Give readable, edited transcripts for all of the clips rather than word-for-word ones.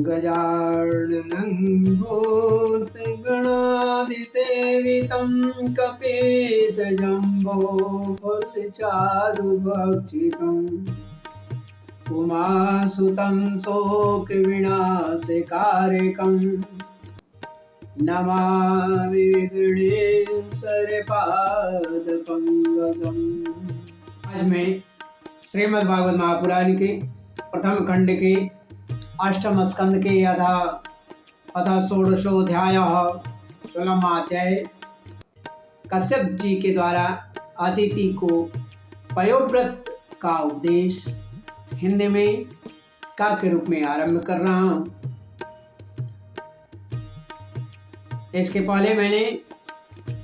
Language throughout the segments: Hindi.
गजाननं भूतगणाधिसेवितं कपितजम्बोफलचारुभक्षितम् उमासुतं शोकविनाशकारकं नमामि विघ्नेश्वरपादपङ्कजम्। आज मैं श्रीमद् भागवत महापुराण के प्रथम खंड के अष्टम स्कंद के अथ षोडशोऽध्याय 16वां अध्याय कश्यप जी के द्वारा अदिति को पयोव्रत का उपदेश हिंदी में का के रूप में आरंभ कर रहा हूँ। इसके पहले मैंने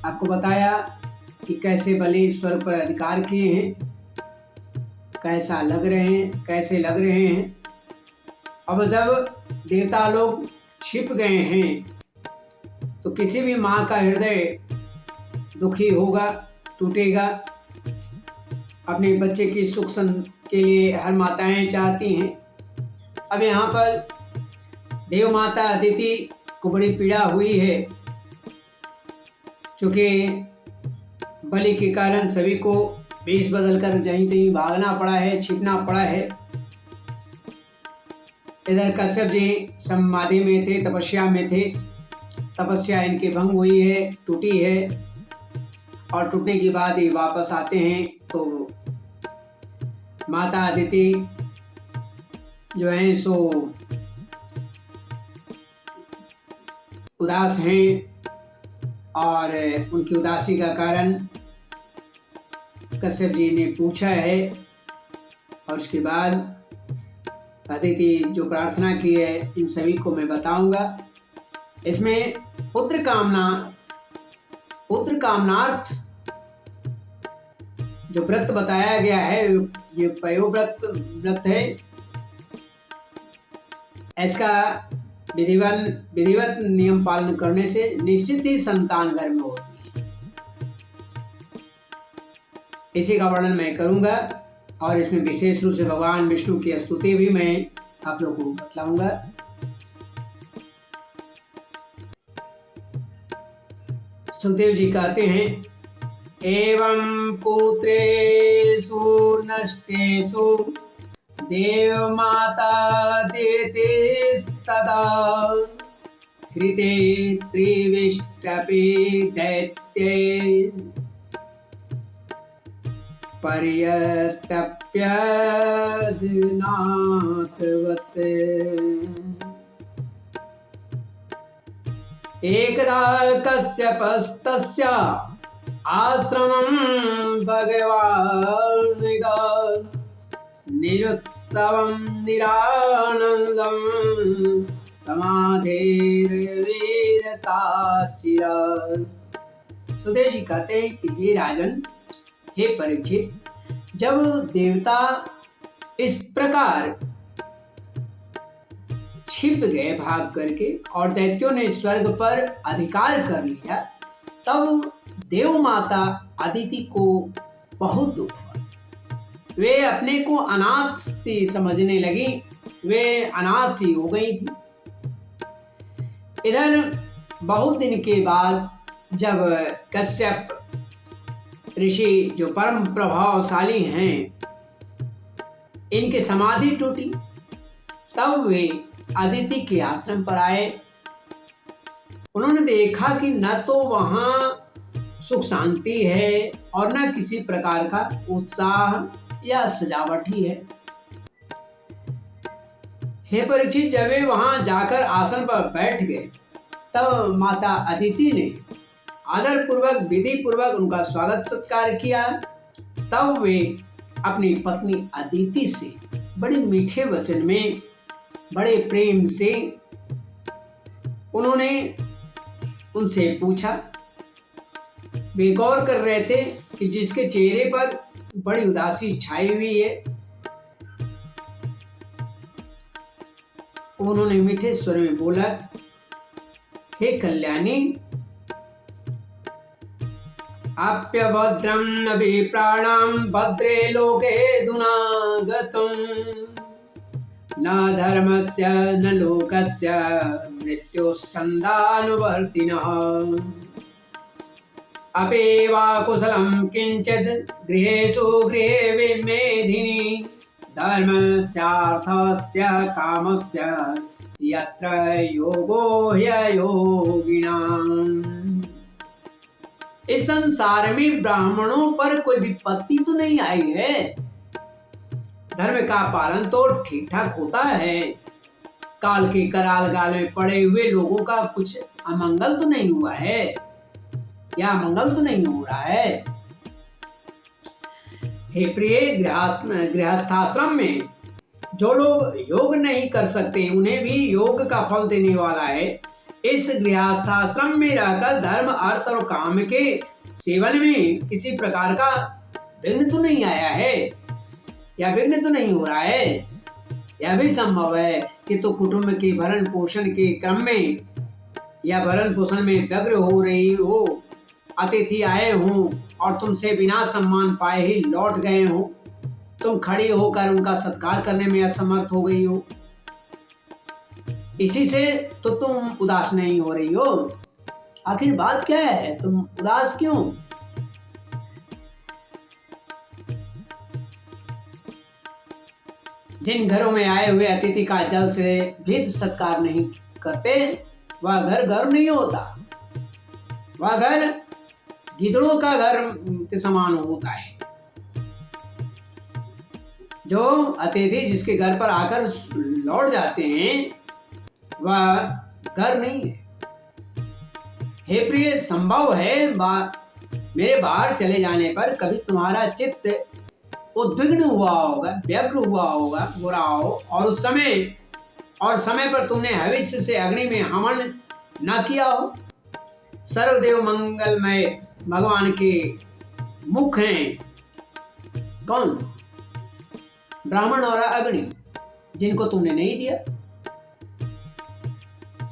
आपको बताया कि कैसे बलि ईश्वर पर अधिकार किए हैं, कैसे लग रहे हैं। अब जब देवता लोग छिप गए हैं तो किसी भी माँ का हृदय दुखी होगा, टूटेगा। अपने बच्चे की सुख के लिए हर माताएं चाहती हैं। अब यहाँ पर देव माता अदिति को बड़ी पीड़ा हुई है, क्योंकि बलि के कारण सभी को वेश बदल कर जहीं तहीं भागना पड़ा है, छिपना पड़ा है। इधर कश्यप जी समाधि में थे, तपस्या में थे। तपस्या इनकी भंग हुई है, टूटी है, और टूटने के बाद ये वापस आते हैं तो माता अदिति जो हैं सो उदास हैं, और उनकी उदासी का कारण कश्यप जी ने पूछा है। और उसके बाद अदिति जो प्रार्थना की है इन सभी को मैं बताऊंगा। इसमें पुत्र कामनार्थ जो व्रत बताया गया है ये पयोव्रत है। इसका विधिवत नियम पालन करने से निश्चित ही संतान घर में होती है। इसी का वर्णन मैं करूंगा, और इसमें विशेष रूप से भगवान विष्णु की स्तुति भी मैं आप लोगों को बतलाऊंगा। सुखदेव जी कहते हैं, एवं पुत्रेषु नष्टेषु देव माता देतेस्तदा हृते त्रिविष्टपि दैत्ये पर्यतप्यद्नाथवत् एकदा कश्यपस्तस्य आश्रमं भगवान् निरुत्सवं निरानन्दं समाधिर्वीरताशिरा। सुखदेव जी कहते हैं कि हे राजन, हे परीक्षित, जब देवता इस प्रकार छिप गए भाग करके और दैत्यों ने स्वर्ग पर अधिकार कर लिया, तब देव माता अदिति को बहुत दुख हुआ। वे अपने को अनाथ सी समझने लगी, वे अनाथ सी हो गई थी। इधर बहुत दिन के बाद जब कश्यप ऋषि जो परम प्रभावशाली हैं, इनकी समाधि टूटी, तब वे अदिति के आश्रम पर आए। उन्होंने देखा कि न तो वहाँ सुख शांति है और न किसी प्रकार का उत्साह या सजावट ही है। हे परीक्षित, जब वे वहाँ जाकर आसन पर बैठ गए, तब माता अदिति ने आदर पूर्वक विधि पूर्वक उनका स्वागत सत्कार किया। तब वे अपनी पत्नी अदिति से बड़े मीठे वचन में, बड़े प्रेम से उन्होंने उनसे पूछा। वे गौर कर रहे थे कि जिसके चेहरे पर बड़ी उदासी छाई हुई है, उन्होंने मीठे स्वर में बोला, हे कल्याणी, आप्यभद्रं नभि प्राणां भद्रे लोके दुनागतम् न धर्मस्य न लोकस्य मृत्युश्छन्दानुवर्तिनः अपि वा कुशलं किञ्चित् गृहेषु गृहे विमेधिनी धर्मस्यार्थस्य कामस्य यत्र योगो ह्ययोगिनाम्। इस संसार में ब्राह्मणों पर कोई विपत्ति तो नहीं आई है। धर्म का पालन तो ठीक ठाक होता है। काल के कराल गाल में पड़े हुए लोगों का कुछ अमंगल तो नहीं हुआ है या मंगल तो नहीं हो रहा है। हे प्रिय, गृहस्थाश्रम में जो लोग योग नहीं कर सकते उन्हें भी योग का फल देने वाला है। इस गृहस्थाश्रम में रहकर धर्म अर्थ और काम के सेवन में किसी प्रकार का विघ्न तो नहीं आया है या विघ्न तो नहीं हो रहा है। यह भी संभव है कि तो कुटुंब के भरण पोषण के क्रम में या भरण पोषण में व्यग्र हो रही हो, अतिथि आए हों और तुमसे बिना सम्मान पाए ही लौट गए हो, तुम खड़ी होकर उनका सत्कार करने में असमर्थ हो गई हो, इसी से तो तुम उदास नहीं हो रही हो। आखिर बात क्या है, तुम उदास क्यों? जिन घरों में आए हुए अतिथि का जल से भी सत्कार नहीं करते वह घर घर नहीं होता, वह घर गिदड़ों का घर के समान होता है। जो अतिथि जिसके घर पर आकर लौट जाते हैं वह घर नहीं है। हे प्रिय, संभव है मेरे बाहर चले जाने पर कभी तुम्हारा चित्त उद्विग्न हुआ होगा, व्यग्र हुआ होगा, हो रहा हो, और समय पर तुमने हविष्य से अग्नि में हवन न किया हो। सर्वदेव मंगलमय भगवान के मुख हैं कौन? ब्राह्मण और अग्नि, जिनको तुमने नहीं दिया।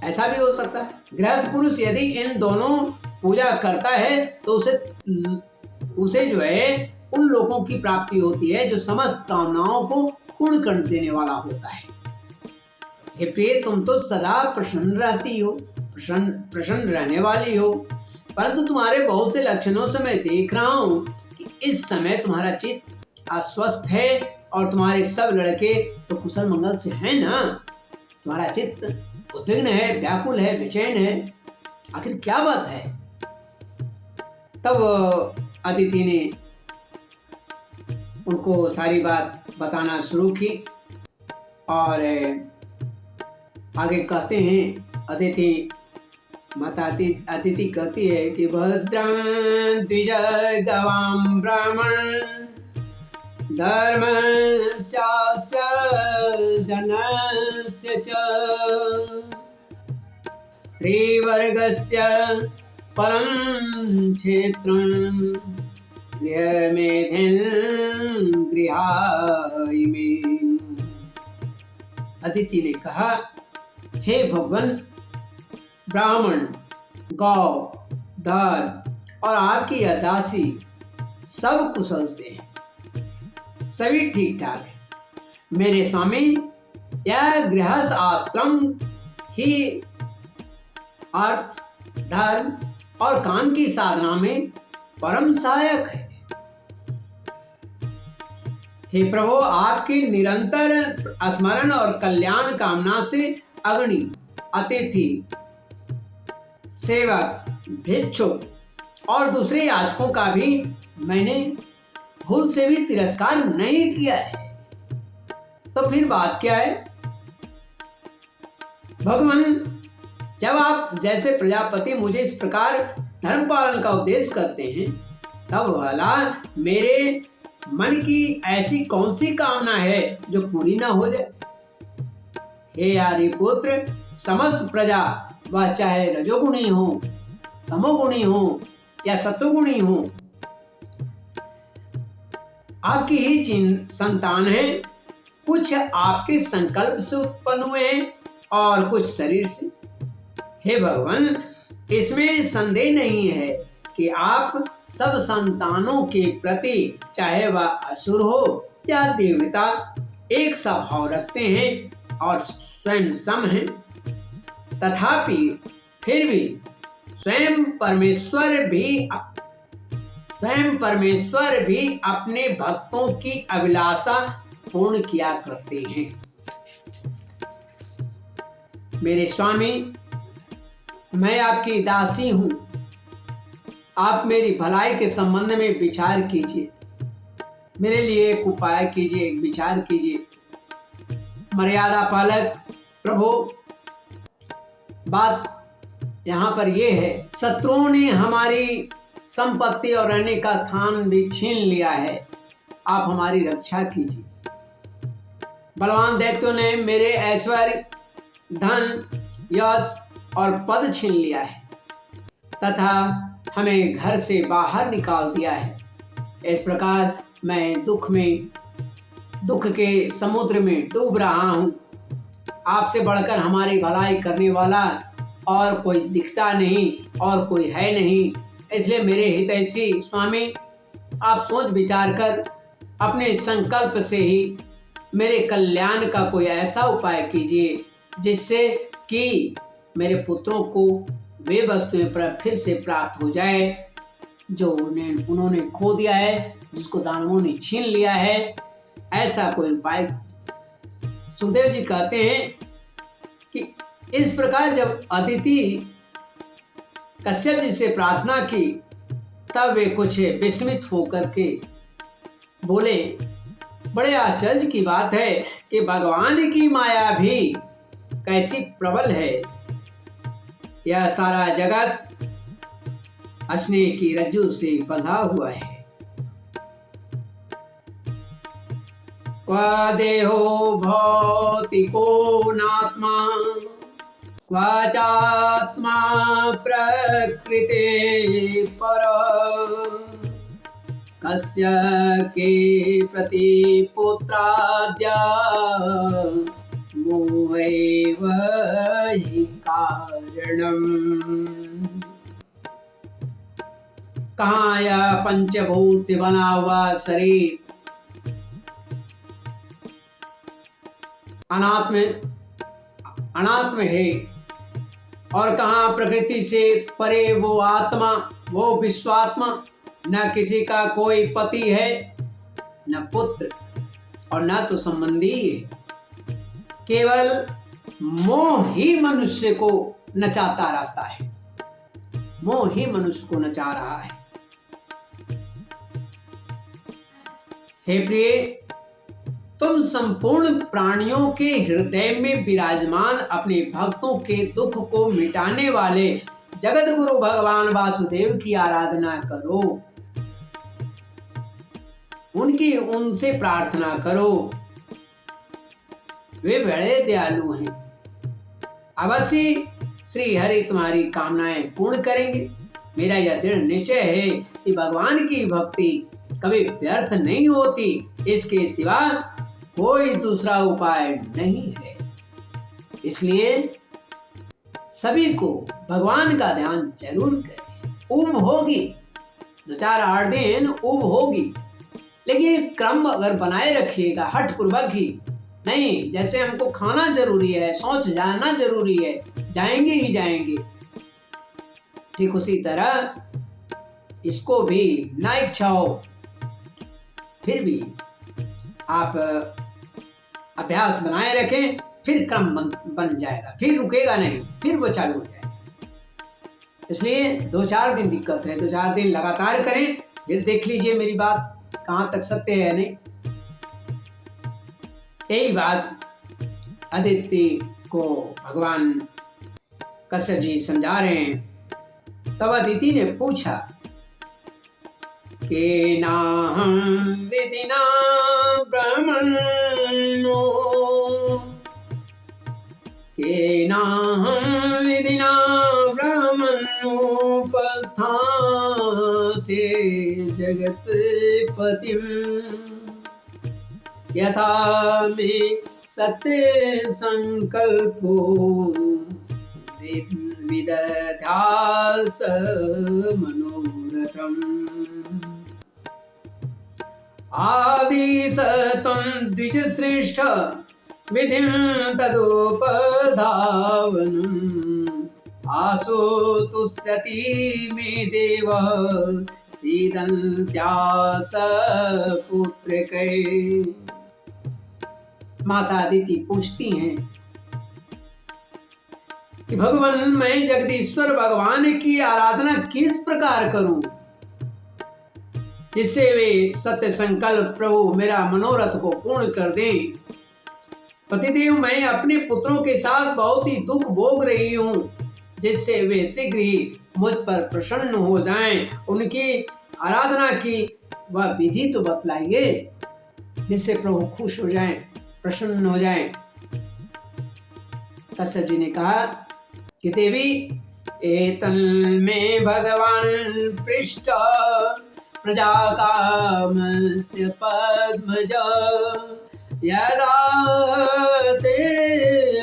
ऐसा भी हो सकता है। गृहस्थ पुरुष यदि इन दोनों पूजा करता है तो उसे जो है उन लोगों की प्राप्ति होती है जो समस्त कामनाओं को पूर्ण कर देने वाला होता है। हे प्रिय, तुम तो सदा प्रसन्न रहती हो, प्रसन्न रहने वाली हो, परंतु तुम्हारे बहुत से लक्षणों से मैं देख रहा हूं कि इस समय तुम्हारा चित्त अस्वस्थ है और तुम्हारे सब लड़के तो कुशल मंगल से हैं ना। तुम्हारा चित्त उद्विग्न है, व्याकुल है, बेचैन है। आखिर क्या बात है? तब अदिति ने उनको सारी बात बताना शुरू की और आगे कहते हैं अदिति कहती है कि भद्रं द्विज गवां ब्राह्मण धर्मस्यास्य जनस्य च त्रिवर्गस्य परं क्षेत्रं गृहमेधिं गृहायिमे। अदिति ने कहा, हे भगवान, ब्राह्मण, गौ, धर्म और आपकी यह दासी सब कुशल से हैं, सभी ठीक ठाक है। मेरे स्वामी, यह गृहस्थ आश्रम ही अर्थ, धर्म और काम की साधना में परम सहायक है। हे प्रभु, आपकी निरंतर स्मरण और कल्याण कामना से अग्नि, अतिथि, सेवक, भिक्षुक और दूसरे याचकों का भी मैंने भूल से भी तिरस्कार नहीं किया है। तो फिर बात क्या है? भगवान, जब आप जैसे प्रजापति मुझे इस प्रकार धर्म पालन का उपदेश करते हैं, तब भला मेरे मन की ऐसी कौन सी कामना है जो पूरी ना हो जाए? हे आर्यपुत्र, समस्त प्रजा, वह चाहे रजोगुणी हो, तमोगुणी हो या सत्वगुणी हो, आपकी ही संतान है। कुछ आपके संकल्प से उत्पन्न हुए हैं और कुछ शरीर से। हे भगवान, इसमें संदेह नहीं है कि आप सब संतानों के प्रति, चाहे वह असुर हो या देवता, एक सा भाव रखते हैं और स्वयं सम हैं, तथापि फिर भी स्वयं परमेश्वर भी अपने भक्तों की अभिलाषा पूर्ण किया करते हैं। मेरे स्वामी, मैं आपकी दासी हूं, आप मेरी भलाई के संबंध में विचार कीजिए, मेरे लिए एक उपाय कीजिए, एक विचार कीजिए। मर्यादा पालक प्रभु, बात यहाँ पर यह है, शत्रुओं ने हमारी संपत्ति और रहने का स्थान भी छीन लिया है, आप हमारी रक्षा कीजिए। बलवान दैत्यों ने मेरे ऐश्वर्य, धन, यश और पद छीन लिया है तथा हमें घर से बाहर निकाल दिया है। इस प्रकार मैं दुख के समुद्र में डूब रहा हूँ। आपसे बढ़कर हमारी भलाई करने वाला और कोई दिखता नहीं और कोई है नहीं। इसलिए मेरे हितैषी स्वामी, आप सोच विचार कर अपने संकल्प से ही मेरे कल्याण का कोई ऐसा उपाय कीजिए जिससे कि मेरे पुत्रों को वे वस्तुएं फिर से प्राप्त हो जाए जो उन्होंने खो दिया है, जिसको दानवों ने छीन लिया है। ऐसा कोई उपाय। सुखदेव जी कहते हैं कि इस प्रकार जब अदिति कश्यप जी से प्रार्थना की तब वे कुछ विस्मित होकर के बोले, बड़े आश्चर्य की बात है कि भगवान की माया भी कैसी प्रबल है। यह सारा जगत स्नेह की रज्जू से बंधा हुआ है। क्व देहो भौतिको नात्मा, क्व चात्मा प्रकृते पर, कस्य के प्रति पुत्राद्या मोहैव हि कारणम्। कहाँ यह पंचभूत से बना हुआ शरीर अनात्म है, और कहाँ प्रकृति से परे वो आत्मा, वो विश्वात्मा। न किसी का कोई पति है, न पुत्र और न तो संबंधी है। केवल मोह ही मनुष्य को नचाता रहता है, मोह ही मनुष्य को नचा रहा है। हे प्रिय, तुम संपूर्ण प्राणियों के हृदय में विराजमान अपने भक्तों के दुख को मिटाने वाले जगत गुरु भगवान वासुदेव की आराधना करो, उनसे प्रार्थना करो। वे बड़े दयालु हैं, अवश्य श्री हरि तुम्हारी कामनाएं पूर्ण करेंगे। मेरा यह दृढ़ निश्चय है कि भगवान की भक्ति कभी व्यर्थ नहीं होती, इसके सिवा कोई दूसरा उपाय नहीं है। इसलिए सभी को भगवान का ध्यान जरूर करें। ऊब होगी, 2-4 दिन ऊब होगी, लेकिन क्रम अगर बनाए रखिएगा, हठ पूर्वक ही नहीं। जैसे हमको खाना जरूरी है, शौच जाना जरूरी है, जाएंगे ही जाएंगे, ठीक उसी तरह इसको भी ना इच्छा हो फिर भी आप अभ्यास बनाए रखें, फिर क्रम बन जाएगा, फिर रुकेगा नहीं, फिर वो चालू हो जाएगा। इसलिए 2-4 दिन दिक्कत है, 2-4 दिन लगातार करें, फिर देख लीजिए मेरी बात कहाँ तक सत्य है या नहीं। यही बात अदिति को भगवान कश्यप जी समझा रहे हैं। तब अदिति ने पूछा के नाहं विधिना ब्रह्मणो, के नाहं विधिना ब्रह्मणोपस्थासे जगत्पतिम्, यथा मे सत्य संकल्पो विदधास मनोरथम्। आदिश त्वं द्विजश्रेष्ठ विधिं तदुपधावनम् आसो तुष्यति मे देव सीदन्त्यास पुत्रकै। माता अदिति पूछती हैं कि भगवान, मैं जगदीश्वर भगवान की आराधना किस प्रकार करूं जिससे वे सत्य संकल्प प्रभु मेरा मनोरथ को पूर्ण कर दें। पतिदेव, मैं अपने पुत्रों के साथ बहुत ही दुख भोग रही हूँ, जिससे वे शीघ्र ही मुझ पर प्रसन्न हो जाएं। उनकी आराधना की वह विधि तो बतलाइए जिससे प्रभु खुश हो जाएं, प्रसन्न हो जाएं। कश्यप जी ने कहा कि देवी, एतन में भगवान पृष्ठ प्रजा कामस्य पद्मज यदा ते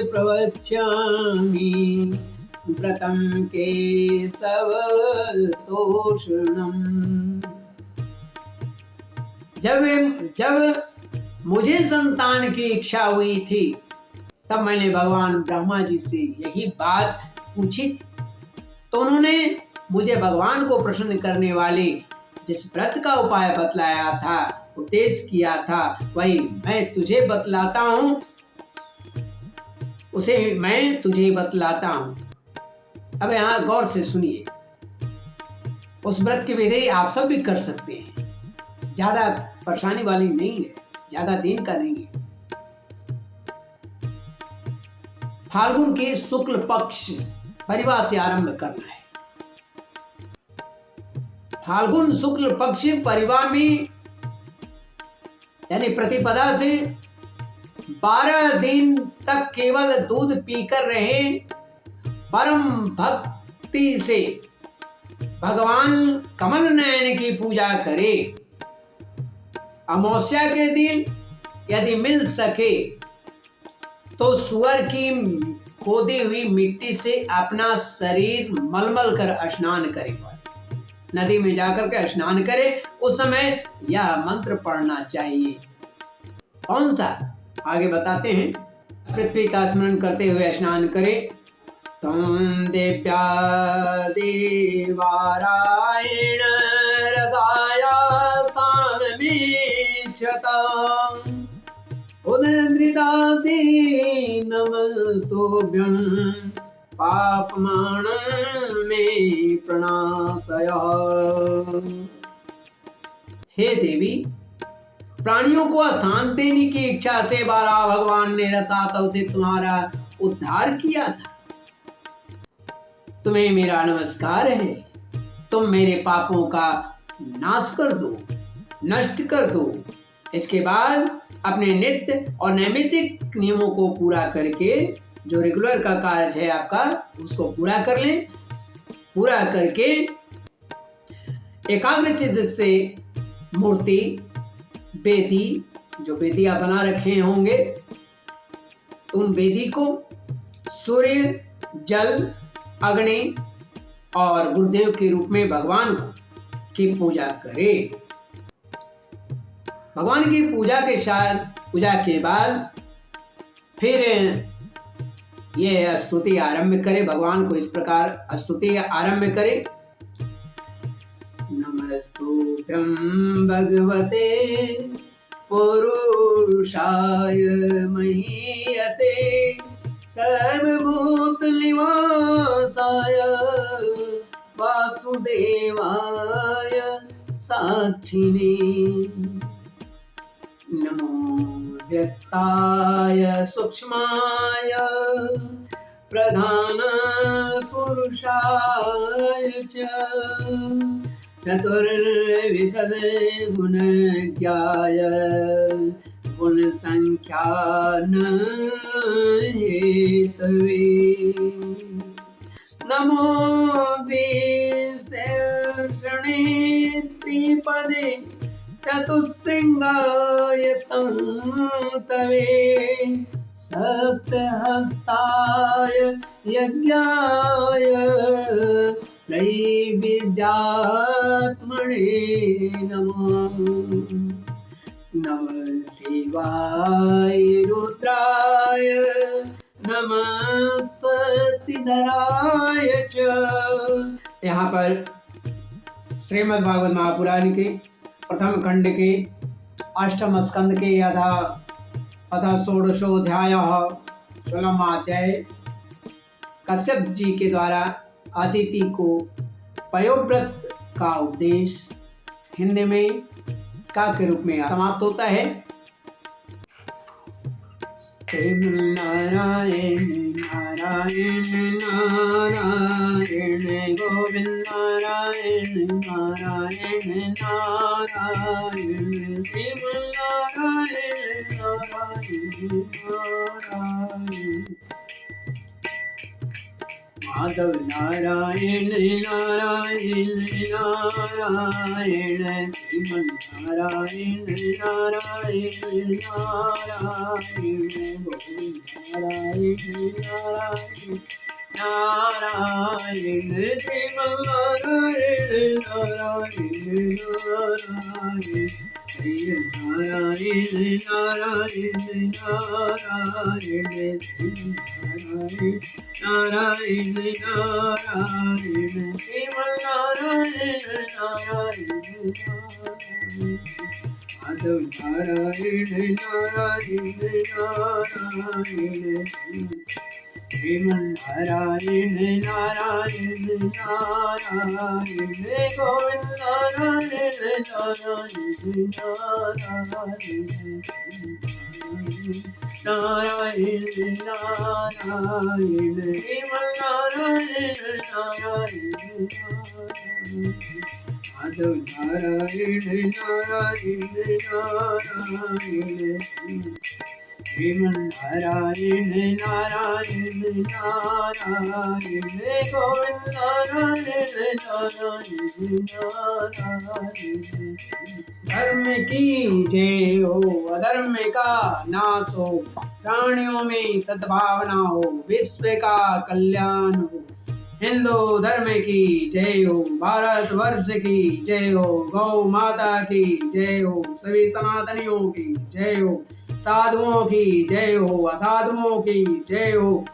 प्रवक्ष्यामि व्रतं केशवतोषणम्। जब मुझे संतान की इच्छा हुई थी, तब मैंने भगवान ब्रह्मा जी से यही बात पूछी थी, तो उन्होंने मुझे भगवान को प्रसन्न करने वाले जिस व्रत का उपाय बतलाया था, उपदेश किया था, वही मैं तुझे बतलाता हूँ, उसे मैं तुझे बतलाता हूँ। अब यहाँ गौर से सुनिए। उस व्रत की विधि आप सब भी कर सकते हैं, ज्यादा परेशानी वाली नहीं है, ज्यादा दिन का नहीं है। फाल्गुन के शुक्ल पक्ष परिवार से आरंभ करना है। फाल्गुन शुक्ल पक्ष परिवार में यानी प्रतिपदा से 12 दिन तक केवल दूध पीकर रहे, परम भक्ति से भगवान कमल नयन की पूजा करे। अमावस्या के दिन यदि मिल सके तो सुअर की खोदी हुई मिट्टी से अपना शरीर मलमल कर स्नान करे, नदी में जाकर के स्नान करे। उस समय यह मंत्र पढ़ना चाहिए। कौन सा, आगे बताते हैं। पृथ्वी का स्मरण करते हुए स्नान करे। तम देव्या देवारायण रसाया स्थानमीक्षता उदन्द्रिदासी नमस्तुभ्यं पापमानं मे प्रणाशय। हे देवी, प्राणियों को स्थान देने की इच्छा से बारह भगवान ने रसातल से तुम्हारा उद्धार किया था। तुम्हें मेरा नमस्कार है। तुम मेरे पापों का नाश कर दो, नष्ट कर दो। इसके बाद अपने नित्य और नैमित्तिक नियमों को पूरा करके, जो रेगुलर का कार्य है आपका, उसको पूरा कर लें। पूरा करके एकाग्रचित्त से मूर्ति, वेदी, जो वेदी आप बना रखे होंगे, उन वेदी को सूर्य, जल, अग्नि और गुरुदेव के रूप में भगवान की पूजा करें। भगवान की पूजा के बाद फिर ये स्तुति आरंभ करें। भगवान को इस प्रकार स्तुति आरंभ करें। नमस्तुभ्यं भगवते पुरुषाय महीयसे सर्वभूतनिवासाय वासुदेवाय साक्षिणे। नमो व्यक्ताय सूक्ष्माय प्रधान पुरुषाय च चतुर्विशद गुणज्ञाय गुणसंख्यान हेतवे। नमो विशेषणे त्रिपदे चतुस्सिंहाय तवे सप्तहस्ताय यज्ञाय त्रैविद्यात्मने नमः। नमः शिवाय रुद्राय नमः सतीधराय च। यहाँ पर श्रीमद् भागवत महापुराण के प्रथम खंड के अष्टम स्कंद के अथ षोडशोऽध्यायः 16वां अध्याय कश्यप जी के द्वारा अदिति को पयोव्रत का उपदेश हिंदी में का के रूप में समाप्त होता है। नारायण नारायण नारायण गोविंद नारायण नारायण नारायण श्रीमन्नारायण नारायण नारायण माधव नारायण नारायण नारायण श्रीमन्नारायण नारायण नारायण गोविंद नारायण नारायण नारायण श्रीमन्नारायण नारायण नारायण नारायण नारायण नारायण नारायण नारायण श्रीमन्नारायण नारायण माधव नारायण नारायण नारायण श्रीमन्नारायण नारायण नारायण गोविंद नारायण नारायण नारायण नारायण श्रीमन्नारायण नारायण माधव नारायण नारायण नारायण श्रीमन्नारायण नारायण नारायण गोविंद नारायण नारायण नारायण धर्म की जय हो अधर्म का नाश हो प्राणियों में सद्भावना हो विश्व का कल्याण हो हिंदू धर्म की जय हो भारतवर्ष की जय हो गौ माता की जय हो सभी सनातनियों की जय हो साधुओं की जय हो असाधुओं की जय हो।